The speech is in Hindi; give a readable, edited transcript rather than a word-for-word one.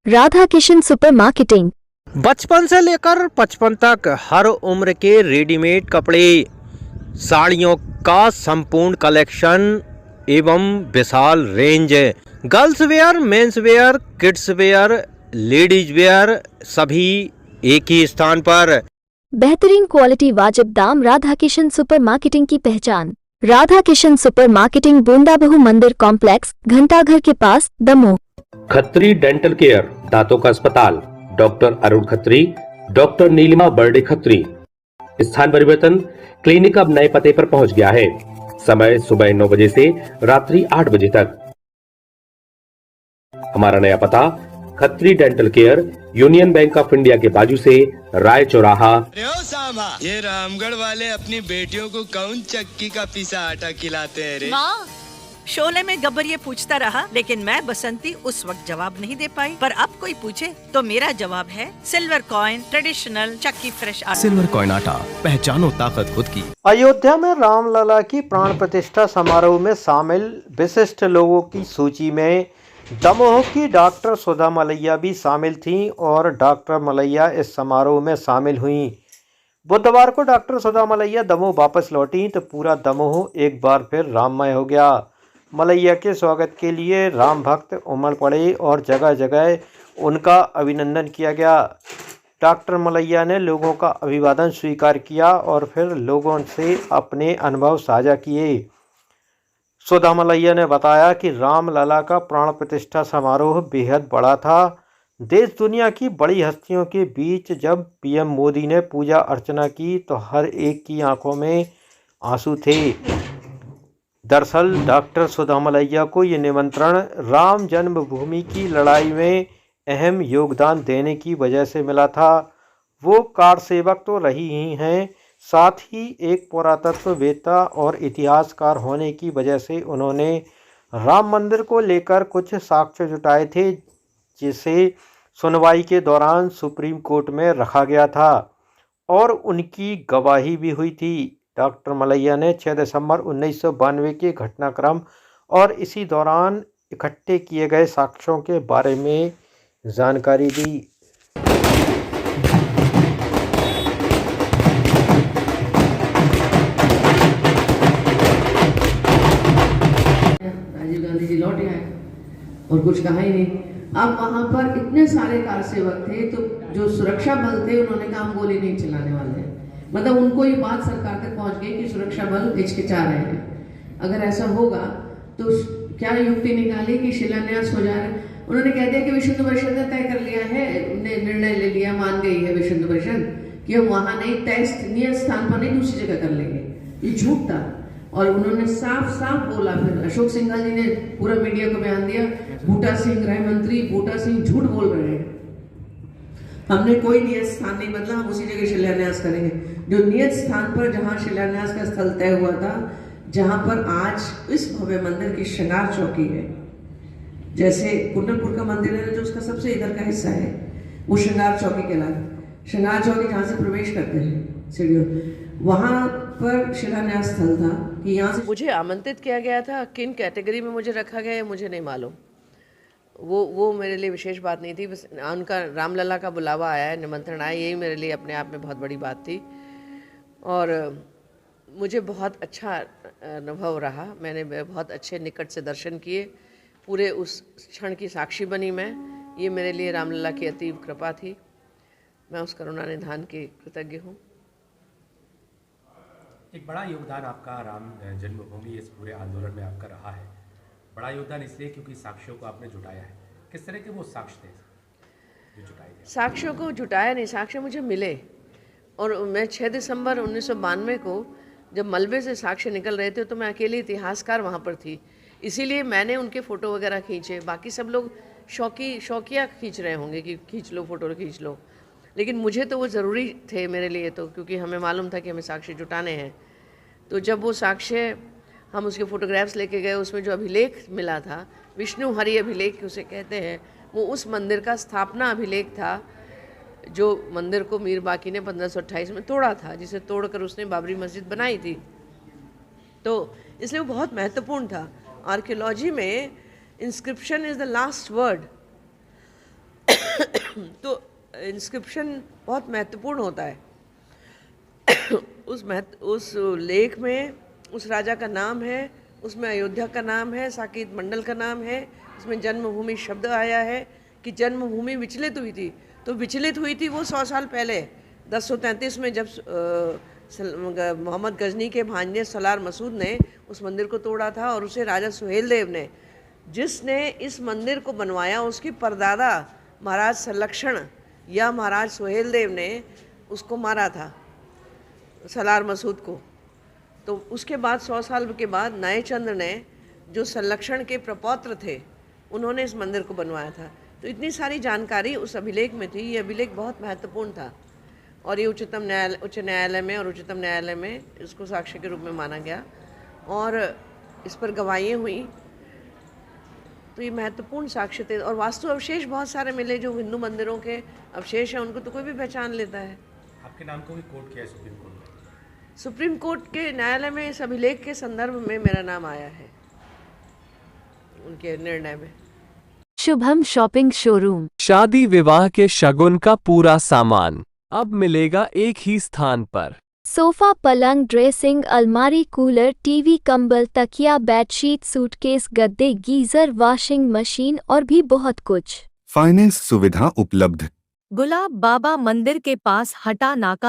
Radha Kishan super marketing. बचपन से लेकर 55 तक हर उम्र के रेडीमेड कपड़े, साड़ियों का संपूर्ण कलेक्शन एवं विशाल range, girls wear, men's wear, kids wear, ladies wear, सभी एक ही स्थान पर। बेहतरीन क्वालिटी, वाजिब दाम। राधा किशन सुपर मार्केटिंग की पहचान। राधा किशन सुपर मार्केटिंग, बूंदाबहू मंदिर कॉम्प्लेक्स, घंटाघर के पास, दमोह। खत्री डेंटल केयर, दांतों का अस्पताल, डॉक्टर अरुण खत्री, डॉक्टर नीलिमा बर्डे खत्री। स्थान परिवर्तन, क्लिनिक अब नए पते पर पहुंच गया है। समय सुबह 9 बजे से रात्रि 8 बजे तक। हमारा नया पता, Khatri dental care, union bank of India के बाजू से, राय चौराहा। ये रामगढ़ वाले अपनी बेटियों को कौन चक्की का पिसा आटा खिलाते हैं रे? शोले में गब्बर ये पूछता रहा, लेकिन मैं बसंती उस वक्त जवाब नहीं दे पाई। पर अब कोई पूछे तो मेरा जवाब है सिल्वर कॉइन ट्रेडिशनल चक्की फ्रेश आटा। सिल्वर कॉइन आटा, पहचानो ताकत खुद की। अयोध्या में रामलला की प्राण प्रतिष्ठा समारोह में शामिल विशिष्ट लोगों की सूची में दमोह की डॉक्टर सुधा मलैया भी शामिल थीं और डॉक्टर मलैया इस समारोह में शामिल हुईं। बुधवार को डॉक्टर सुधा मलैया दमोह वापस लौटी तो पूरा दमोह एक बार फिर राममय हो गया। मलैया के स्वागत के लिए राम भक्त उमड़ पड़े और जगह जगह उनका अभिनंदन किया गया। डॉक्टर मलैया ने लोगों का अभिवादन स्वीकार किया और फिर लोगों से अपने अनुभव साझा किए। सुधा मलैया ने बताया कि रामलला का प्राण प्रतिष्ठा समारोह बेहद बड़ा था। देश दुनिया की बड़ी हस्तियों के बीच जब पीएम मोदी ने पूजा अर्चना की तो हर एक की आंखों में आंसू थे। दरअसल डॉक्टर सुधा मलैया को ये निमंत्रण राम जन्मभूमि की लड़ाई में अहम योगदान देने की वजह से मिला था। वो कार सेवक तो रही ही हैं, साथ ही एक पुरातत्ववेत्ता और इतिहासकार होने की वजह से उन्होंने राम मंदिर को लेकर कुछ साक्ष्य जुटाए थे, जिसे सुनवाई के दौरान सुप्रीम कोर्ट में रखा गया था और उनकी गवाही भी हुई थी। डॉक्टर मलैया ने 6 दिसंबर 1992 के घटनाक्रम और इसी दौरान इकट्ठे किए गए साक्ष्यों के बारे में जानकारी दी। राजीव गांधी जी लौट आए और कुछ कहा ही नहीं। अब वहां पर इतने सारे कार सेवक थे तो जो सुरक्षा बल थे उन्होंने कहा हम गोली नहीं चलाने वाले हैं। मतलब उनको ये बात सरकार तक पहुंच गई कि सुरक्षा बल हिचकिचा रहे हैं। अगर ऐसा होगा तो क्या युक्ति निकाली कि शिलान्यास हो जाए। उन्होंने कह दिया कि विश्व हिंदू परिषद ने तय कर लिया है, निर्णय ले लिया, मान गई है विश्व हिंदू परिषद कि हम वहां नहीं, तय नियत स्थान पर नहीं दूसरी जगह कर लेंगे। ये झूठ था और उन्होंने साफ साफ बोला। फिर अशोक सिंघल जी ने पूरा मीडिया को बयान दिया, बूटा सिंह गृह मंत्री बूटा सिंह झूठ बोल रहे हैं, हमने कोई नियत स्थान नहीं बदला, हम उसी जगह शिलान्यास करेंगे। जो नियत स्थान पर जहां शिलान्यास का स्थल तय हुआ था, जहां पर आज इस भव्य मंदिर की श्रृंगार चौकी है, जैसे कुंडलपुर का मंदिर है जो उसका सबसे इधर का हिस्सा है, वो श्रृंगार चौकी कहलाता। श्रृंगार चौकी जहाँ से प्रवेश करते हैं सीढ़ियों, वहां पर शिलान्यास स्थल था कि यहाँ से। मुझे आमंत्रित किया गया था, किन कैटेगरी में मुझे रखा गया है मुझे नहीं मालूम। वो मेरे लिए विशेष बात नहीं थी। बस उनका रामलला का बुलावा आया है, निमंत्रण आया, यही मेरे लिए अपने आप में बहुत बड़ी बात थी और मुझे बहुत अच्छा अनुभव रहा। मैंने बहुत अच्छे निकट से दर्शन किए, पूरे उस क्षण की साक्षी बनी मैं। ये मेरे लिए रामलला की अतीव कृपा थी। मैं उस करुणा निधान की कृतज्ञ हूँ। एक बड़ा योगदान आपका राम जन्मभूमि इस पूरे आंदोलन में आपका रहा है। बड़ा योगदान इसलिए क्योंकि साक्ष्यों को आपने जुटाया है। किस तरह के वो साक्ष्य थे जो जुटाए गए? साक्ष्यों को जुटाया नहीं, साक्ष्य मुझे मिले और मैं 6 दिसंबर 1992 को जब मलबे से साक्ष्य निकल रहे थे तो मैं अकेली इतिहासकार वहाँ पर थी, इसीलिए मैंने उनके फ़ोटो वगैरह खींचे। बाकी सब लोग शौकिया खींच रहे होंगे कि खींच लो फ़ोटो खींच लो, लेकिन मुझे तो वो ज़रूरी थे मेरे लिए, तो क्योंकि हमें मालूम था कि हमें साक्ष्य जुटाने हैं। तो जब वो साक्ष्य हम उसके फ़ोटोग्राफ्स लेके गए, उसमें जो अभिलेख मिला था, विष्णु हरि अभिलेख उसे कहते हैं, वो उस मंदिर का स्थापना अभिलेख था जो मंदिर को मीर बाकी ने 1528 में तोड़ा था, जिसे तोड़कर उसने बाबरी मस्जिद बनाई थी। तो इसलिए वो बहुत महत्वपूर्ण था। आर्कियोलॉजी में inscription is the last word. तो इंस्क्रिप्शन बहुत महत्वपूर्ण होता है। उस लेख में उस राजा का नाम है, उसमें अयोध्या का नाम है, साकेत मंडल का नाम है, उसमें जन्मभूमि शब्द आया है कि जन्मभूमि विचलित हुई थी। तो विचलित हुई थी वो 100 साल पहले 1033 में, जब मोहम्मद गजनी के भांजे सलार मसूद ने उस मंदिर को तोड़ा था और उसे राजा सुहेल देव ने, जिसने इस मंदिर को बनवाया, उसकी परदादा महाराज संलक्षण या महाराज सुहेल देव ने उसको मारा था, सलार मसूद को। तो उसके बाद 100 साल के बाद नए चंद्र ने, जो संलक्षण के प्रपौत्र थे, उन्होंने इस मंदिर को बनवाया था। तो इतनी सारी जानकारी उस अभिलेख में थी। ये अभिलेख बहुत महत्वपूर्ण था और ये उच्च न्यायालय में और उच्चतम न्यायालय में इसको साक्ष्य के रूप में माना गया और इस पर गवाहियाँ हुई। तो ये महत्वपूर्ण साक्ष्य थे और वास्तु अवशेष बहुत सारे मिले जो हिंदू मंदिरों के अवशेष हैं, उनको तो कोई भी पहचान लेता है। आपके नाम को भी कोर्ट किया है सुप्रीम कोर्ट में? सुप्रीम कोर्ट के न्यायालय में इस अभिलेख के संदर्भ में मेरा नाम आया है, उनके निर्णय में। Shubham shopping showroom. शादी विवाह के शगुन का पूरा सामान अब मिलेगा एक ही स्थान पर। सोफा, पलंग, ड्रेसिंग, अलमारी, कूलर, टीवी, कंबल, तकिया, बेडशीट, सूटकेस, गद्दे, गीजर, वॉशिंग मशीन और भी बहुत कुछ। फाइनेंस सुविधा उपलब्ध। गुलाब बाबा मंदिर के पास हटा नाका।